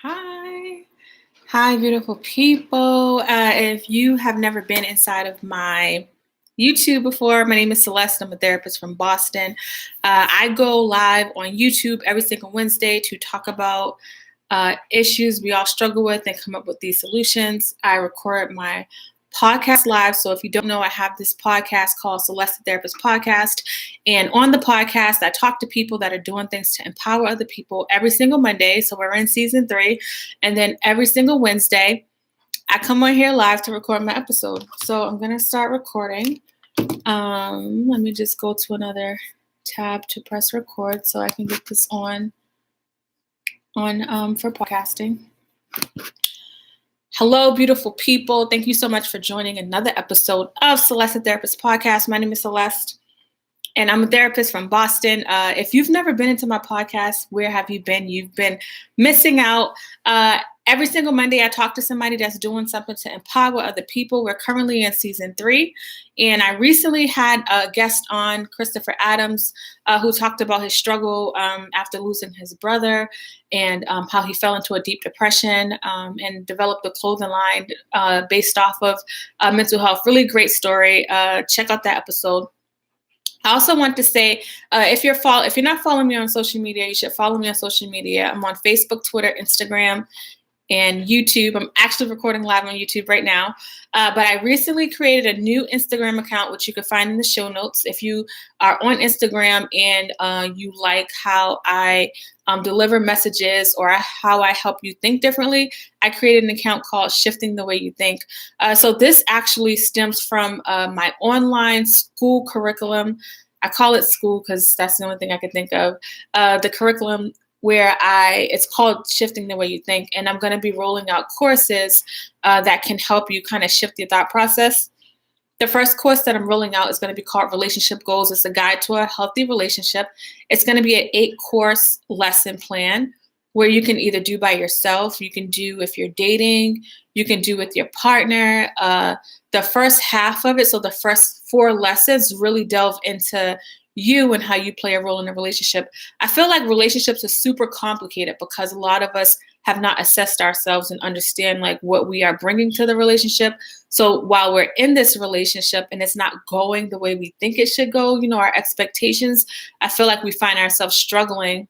Hi. Hi, beautiful people. If you have never been inside of my YouTube before, my name is Celeste. I'm a therapist from Boston. I go live on YouTube every single Wednesday to talk about issues we all struggle with and come up with these solutions. I record my podcast live. So if you don't know, I have this podcast called Celeste the Therapist Podcast. And on the podcast, I talk to people that are doing things to empower other people every single Monday. So we're in season 3. And then every single Wednesday, I come on here live to record my episode. So I'm going to start recording. Let me just go to another tab to press record so I can get this on for podcasting. Hello, beautiful people. Thank you so much for joining another episode of Celeste the Therapist Podcast. My name is Celeste, and I'm a therapist from Boston. If you've never been into my podcast, where have you been? You've been missing out. Every single Monday, I talk to somebody that's doing something to empower other people. We're currently in season 3. And I recently had a guest on, Christopher Adams, who talked about his struggle after losing his brother and how he fell into a deep depression and developed a clothing line based off of mental health. Really great story. Check out that episode. I also want to say, if you're not following me on social media, you should follow me on social media. I'm on Facebook, Twitter, Instagram, and YouTube. I'm actually recording live on YouTube right now. But I recently created a new Instagram account, which you can find in the show notes. If you are on Instagram and you like how I deliver messages or how I help you think differently, I created an account called Shifting the Way You Think. So this actually stems from my online school curriculum. I call it school because that's the only thing I can think of. The curriculum where it's called Shifting the Way You Think. And I'm going to be rolling out courses that can help you kind of shift your thought process. The first course that I'm rolling out is going to be called Relationship Goals. It's a guide to a healthy relationship. It's going to be an 8-course lesson plan where you can either do by yourself, you can do if you're dating, you can do with your partner. The first half of it, so the first 4 lessons really delve into you and how you play a role in a relationship. I feel like relationships are super complicated because a lot of us have not assessed ourselves and understand like what we are bringing to the relationship. So while we're in this relationship and it's not going the way we think it should go, our expectations, I feel like we find ourselves struggling.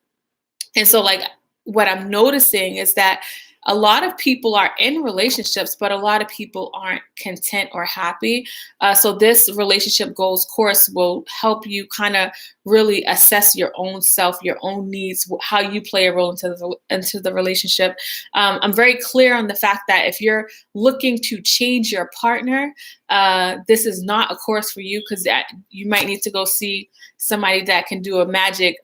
And so like what I'm noticing is that a lot of people are in relationships, but a lot of people aren't content or happy. So this relationship goals course will help you kind of really assess your own self, your own needs, how you play a role into the relationship. I'm very clear on the fact that if you're looking to change your partner, this is not a course for you because you might need to go see somebody that can do a magic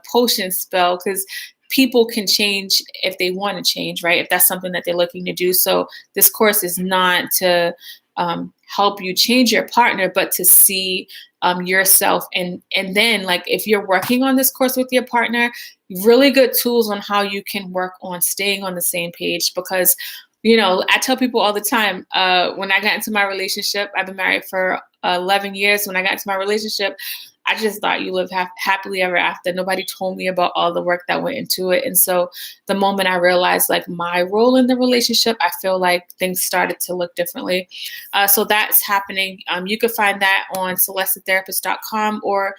potion spell because people can change if they want to change, right? If that's something that they're looking to do. So this course is not to help you change your partner, but to see yourself. And then like, if you're working on this course with your partner, really good tools on how you can work on staying on the same page. Because, I tell people all the time, when I got into my relationship, I've been married for 11 years. When I got into my relationship, I just thought you live happily ever after. Nobody told me about all the work that went into it. And so the moment I realized like my role in the relationship, I feel like things started to look differently. So that's happening. You can find that on celestetherapist.com or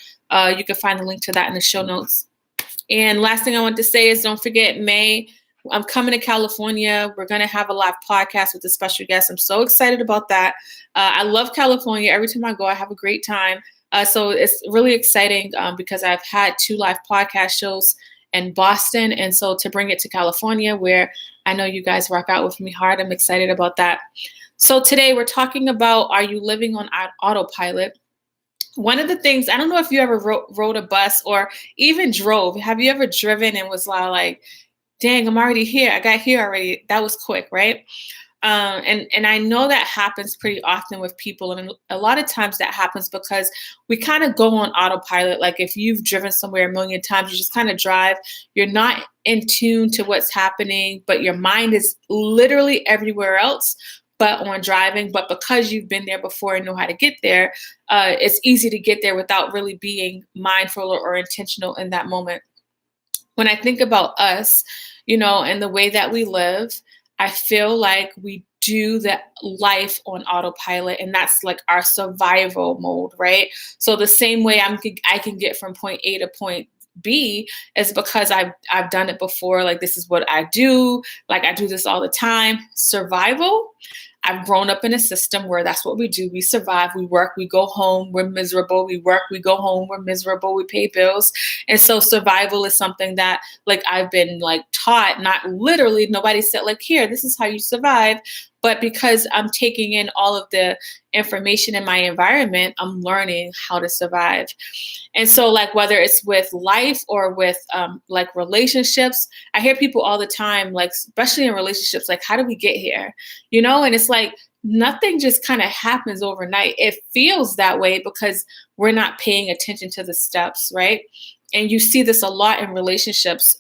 you can find the link to that in the show notes. And last thing I want to say is don't forget May. I'm coming to California. We're going to have a live podcast with a special guest. I'm so excited about that. I love California. Every time I go, I have a great time. So it's really exciting because I've had 2 live podcast shows in Boston. And so to bring it to California, where I know you guys rock out with me hard, I'm excited about that. So today we're talking about, are you living on autopilot? One of the things, I don't know if you ever rode a bus or even drove. Have you ever driven and was like, dang, I'm already here. I got here already. That was quick, right? And I know that happens pretty often with people. And a lot of times that happens because we kind of go on autopilot. Like if you've driven somewhere a million times, you just kind of drive. You're not in tune to what's happening, but your mind is literally everywhere else but on driving. But because you've been there before and know how to get there, it's easy to get there without really being mindful or intentional in that moment. When I think about us, and the way that we live, I feel like we do the life on autopilot, and that's like our survival mode, right? So the same way I can get from point A to point B is because I've done it before. Like, this is what I do. Like, I do this all the time. Survival, I've grown up in a system where that's what we do. We survive, we work, we go home, we're miserable. We work, we go home, we're miserable, we pay bills. And so survival is something that like I've been like taught, not literally, nobody said like, here, this is how you survive. But because I'm taking in all of the information in my environment, I'm learning how to survive. And so like whether it's with life or with like relationships, I hear people all the time, like especially in relationships, like, how do we get here? And it's like nothing just kind of happens overnight. It feels that way because we're not paying attention to the steps, right? And you see this a lot in relationships,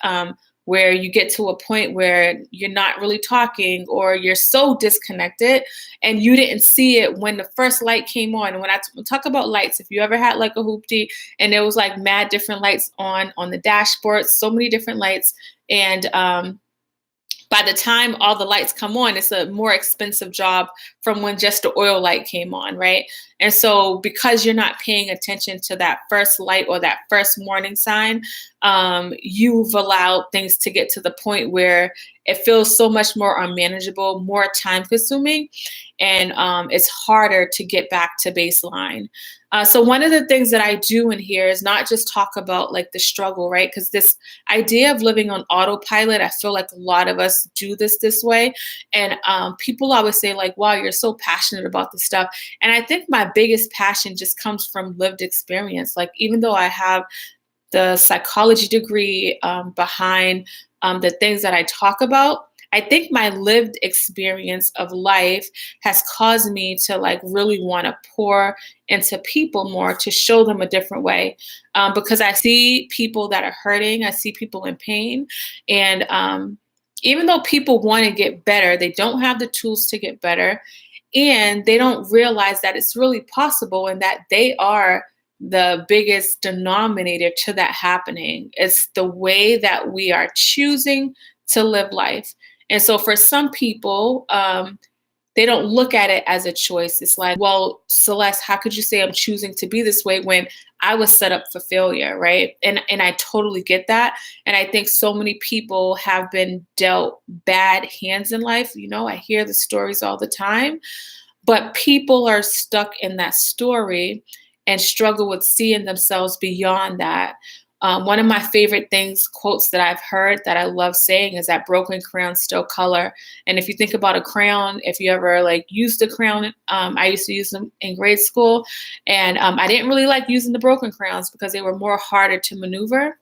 where you get to a point where you're not really talking or you're so disconnected and you didn't see it when the first light came on. And when I talk about lights, if you ever had like a hoopty and there was like mad different lights on the dashboard, so many different lights. And by the time all the lights come on, it's a more expensive job from when just the oil light came on, right? And so because you're not paying attention to that first light or that first warning sign, you've allowed things to get to the point where it feels so much more unmanageable, more time consuming, and it's harder to get back to baseline. So one of the things that I do in here is not just talk about like the struggle, right? Because this idea of living on autopilot, I feel like a lot of us do this way. And people always say like, wow, you're so passionate about this stuff. And I think my biggest passion just comes from lived experience. Like, even though I have the psychology degree behind the things that I talk about, I think my lived experience of life has caused me to like really want to pour into people more, to show them a different way, because I see people that are hurting. I see people in pain. And even though people want to get better, they don't have the tools to get better. And they don't realize that it's really possible and that they are the biggest denominator to that happening. It's the way that we are choosing to live life. And so for some people, they don't look at it as a choice. It's like, well, Celeste, how could you say I'm choosing to be this way when I was set up for failure, right? And I totally get that. And I think so many people have been dealt bad hands in life. I hear the stories all the time, but people are stuck in that story and struggle with seeing themselves beyond that. One of my favorite quotes that I've heard that I love saying is that broken crayons still color. And if you think about a crayon, if you ever like used a crayon, I used to use them in grade school. And I didn't really like using the broken crayons because they were more harder to maneuver.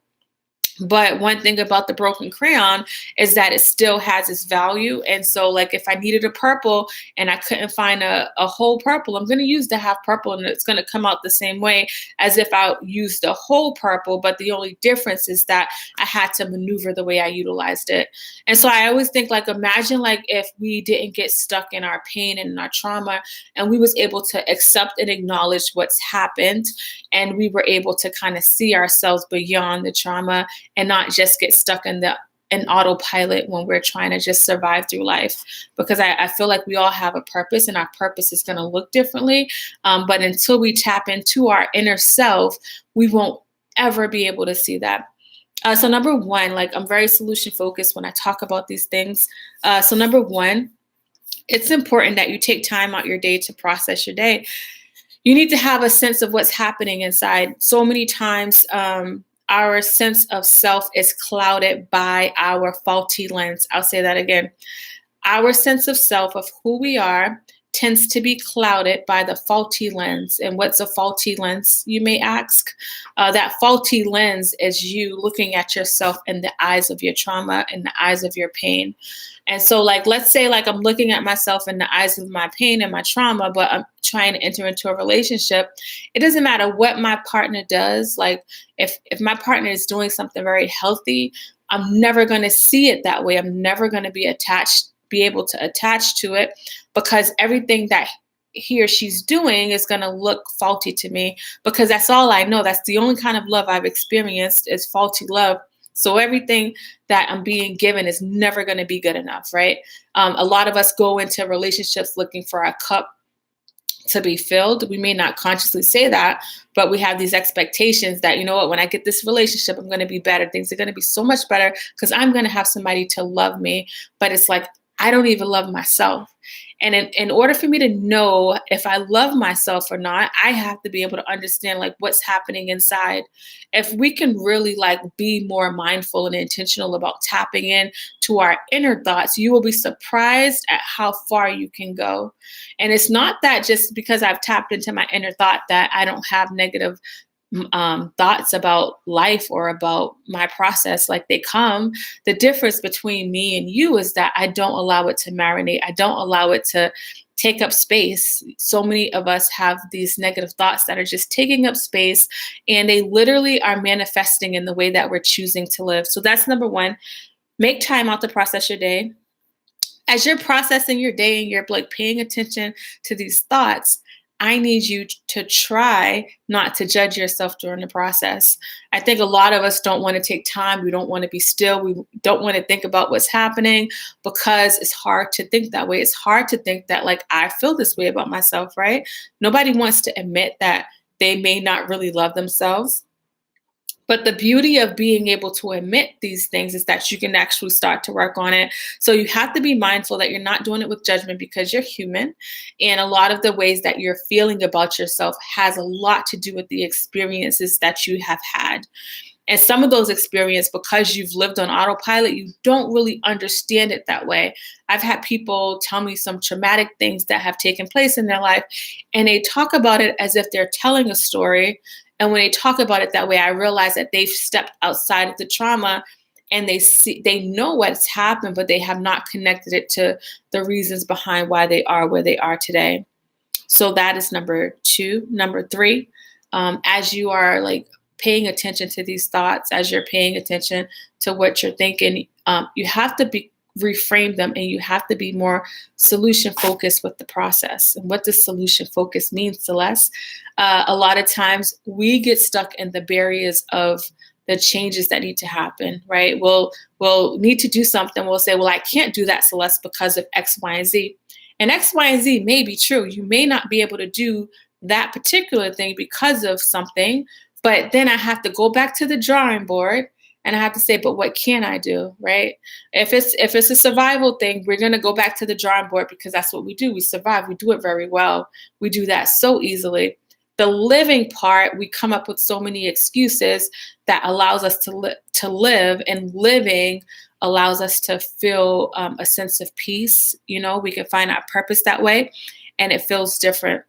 But one thing about the broken crayon is that it still has its value. And so like if I needed a purple and I couldn't find a whole purple, I'm going to use the half purple and it's going to come out the same way as if I used the whole purple. But the only difference is that I had to maneuver the way I utilized it. And so I always think like, imagine like if we didn't get stuck in our pain and in our trauma and we was able to accept and acknowledge what's happened, and we were able to kind of see ourselves beyond the trauma and not just get stuck in autopilot when we're trying to just survive through life. Because I feel like we all have a purpose and our purpose is going to look differently. But until we tap into our inner self, we won't ever be able to see that. So number one, like I'm very solution focused when I talk about these things. So number one, it's important that you take time out your day to process your day. You need to have a sense of what's happening inside. So many times, our sense of self is clouded by our faulty lens. I'll say that again. Our sense of self, of who we are, tends to be clouded by the faulty lens. And what's a faulty lens, you may ask? That faulty lens is you looking at yourself in the eyes of your trauma, in the eyes of your pain. And so like, let's say like I'm looking at myself in the eyes of my pain and my trauma, but I'm trying to enter into a relationship. It doesn't matter what my partner does. Like if my partner is doing something very healthy, I'm never going to see it that way. I'm never going to be able to attach to it, because everything that he or she's doing is going to look faulty to me, because that's all I know. That's the only kind of love I've experienced is faulty love. So everything that I'm being given is never going to be good enough, right? A lot of us go into relationships looking for our cup to be filled. We may not consciously say that, but we have these expectations that, you know what, when I get this relationship, I'm going to be better. Things are going to be so much better because I'm going to have somebody to love me. But it's like, I don't even love myself. And in order for me to know if I love myself or not, I have to be able to understand like what's happening inside. If we can really like be more mindful and intentional about tapping in to our inner thoughts, you will be surprised at how far you can go. And it's not that just because I've tapped into my inner thought that I don't have negative thoughts about life or about my process. Like, they come. The difference between me and you is that I don't allow it to marinate. I don't allow it to take up space. So many of us have these negative thoughts that are just taking up space, and they literally are manifesting in the way that we're choosing to live. So that's number one. Make time out to process your day. As you're processing your day and you're like paying attention to these thoughts, I need you to try not to judge yourself during the process. I think a lot of us don't want to take time. We don't want to be still. We don't want to think about what's happening because it's hard to think that way. It's hard to think that like I feel this way about myself, right? Nobody wants to admit that they may not really love themselves. But the beauty of being able to admit these things is that you can actually start to work on it. So you have to be mindful that you're not doing it with judgment because you're human. And a lot of the ways that you're feeling about yourself has a lot to do with the experiences that you have had. And some of those experiences, because you've lived on autopilot, you don't really understand it that way. I've had people tell me some traumatic things that have taken place in their life, and they talk about it as if they're telling a story. And when they talk about it that way, I realize that they've stepped outside of the trauma and they know what's happened, but they have not connected it to the reasons behind why they are where they are today. So that is number two. Number three, as you are like paying attention to these thoughts, as you're paying attention to what you're thinking, you have to reframe them, and you have to be more solution focused with the process. And what does solution focus mean, Celeste? A lot of times we get stuck in the barriers of the changes that need to happen, right? We'll need to do something. We'll say, well, I can't do that, Celeste, because of X, Y, and Z. And X, Y, and Z may be true. You may not be able to do that particular thing because of something, but then I have to go back to the drawing board. And I have to say, but what can I do, right? If it's a survival thing, we're going to go back to the drawing board because that's what we do. We survive. We do it very well. We do that so easily. The living part, we come up with so many excuses that allows us to live, and living allows us to feel a sense of peace. You know, we can find our purpose that way, and it feels different.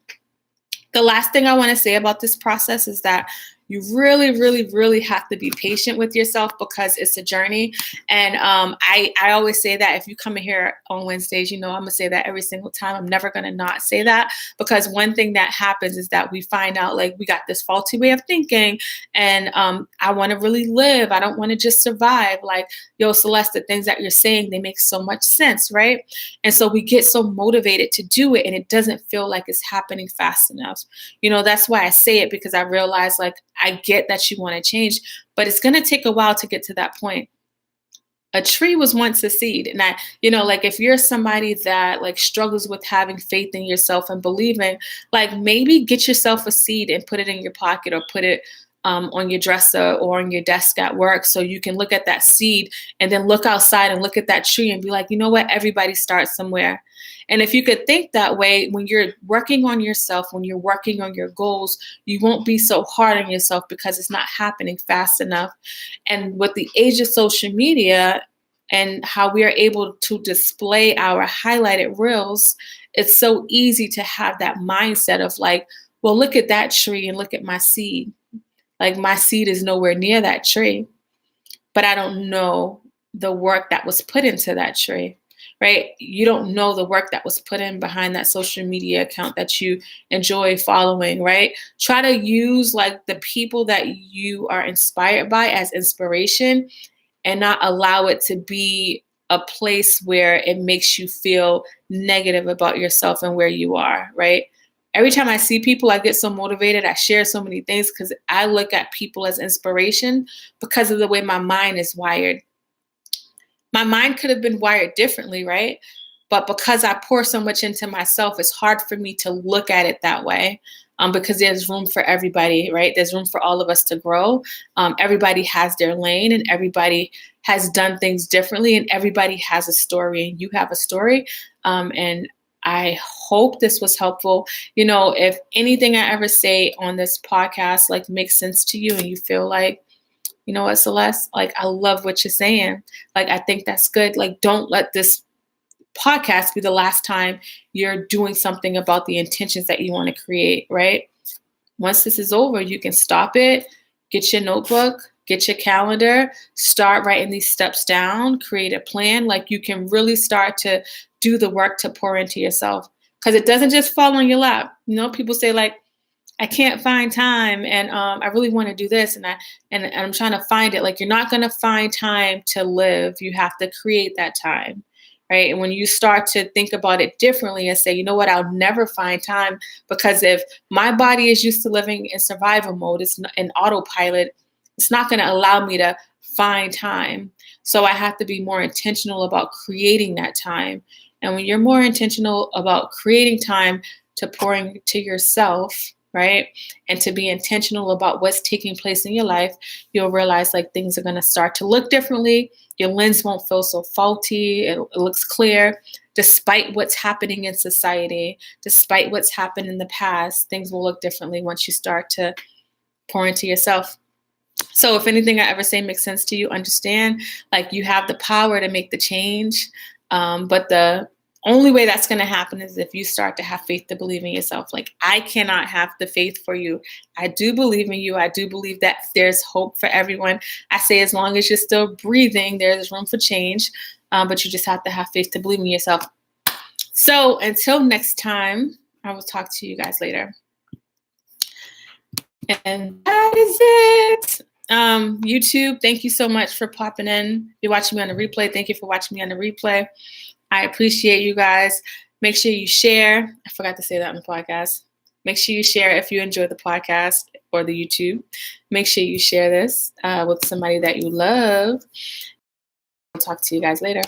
The last thing I want to say about this process is that you really, really, really have to be patient with yourself because it's a journey. And I always say that if you come in here on Wednesdays, you know, I'm going to say that every single time. I'm never going to not say that, because one thing that happens is that we find out like we got this faulty way of thinking, and I want to really live. I don't want to just survive. Like, yo, Celeste, the things that you're saying, they make so much sense, right? And so we get so motivated to do it, and it doesn't feel like it's happening fast enough. You know, that's why I say it, because I realize like I get that you want to change, but it's going to take a while to get to that point. A tree was once a seed. And I, you know, like if you're somebody that like struggles with having faith in yourself and believing, like maybe get yourself a seed and put it in your pocket, or put it on your dresser or on your desk at work, so you can look at that seed and then look outside and look at that tree and be like, you know what, everybody starts somewhere. And if you could think that way, when you're working on yourself, when you're working on your goals, you won't be so hard on yourself because it's not happening fast enough. And with the age of social media and how we are able to display our highlighted reels, it's so easy to have that mindset of like, well, look at that tree and look at my seed. Like, my seed is nowhere near that tree, but I don't know the work that was put into that tree, right? You don't know the work that was put in behind that social media account that you enjoy following, right? Try to use like the people that you are inspired by as inspiration, and not allow it to be a place where it makes you feel negative about yourself and where you are, right? every time I see people, I get so motivated. I share so many things because I look at people as inspiration because of the way my mind is wired. My mind could have been wired differently, right? But because I pour so much into myself, it's hard for me to look at it that way, because there's room for everybody, right? There's room for all of us to grow. Everybody has their lane and everybody has done things differently and everybody has a story and you have a story. And I hope this was helpful. If anything I ever say on this podcast, like, makes sense to you and you feel like, you know what, Celeste, like, I love what you're saying. Like, I think that's good. Like, don't let this podcast be the last time you're doing something about the intentions that you want to create, right? Once this is over, you can stop it, get your notebook, get your calendar, start writing these steps down, create a plan. Like, you can really start to do the work to pour into yourself, because it doesn't just fall on your lap. People say, like, I can't find time, and I really want to do this, and I'm trying to find it. Like, you're not going to find time to live. You have to create that time, right? And when you start to think about it differently and say, you know what, I'll never find time, because if my body is used to living in survival mode, it's in autopilot, it's not going to allow me to find time. So I have to be more intentional about creating that time. And when you're more intentional about creating time to pouring to yourself, right, and to be intentional about what's taking place in your life, you'll realize, like, things are going to start to look differently. Your lens won't feel so faulty. It looks clear. Despite what's happening in society, despite what's happened in the past, things will look differently once you start to pour into yourself. So if anything I ever say makes sense to you, understand, like, you have the power to make the change. But the only way that's going to happen is if you start to have faith to believe in yourself. Like, I cannot have the faith for you. I do believe in you. I do believe that there's hope for everyone. I say, as long as you're still breathing, there's room for change. But you just have to have faith to believe in yourself. So until next time, I will talk to you guys later. And that is it. YouTube, thank you so much for popping in. If you're watching me on the replay, thank you for watching me on the replay. I appreciate you guys. Make sure you share. I forgot to say that on the podcast. Make sure you share if you enjoy the podcast or the YouTube. Make sure you share this with somebody that you love. I'll talk to you guys later.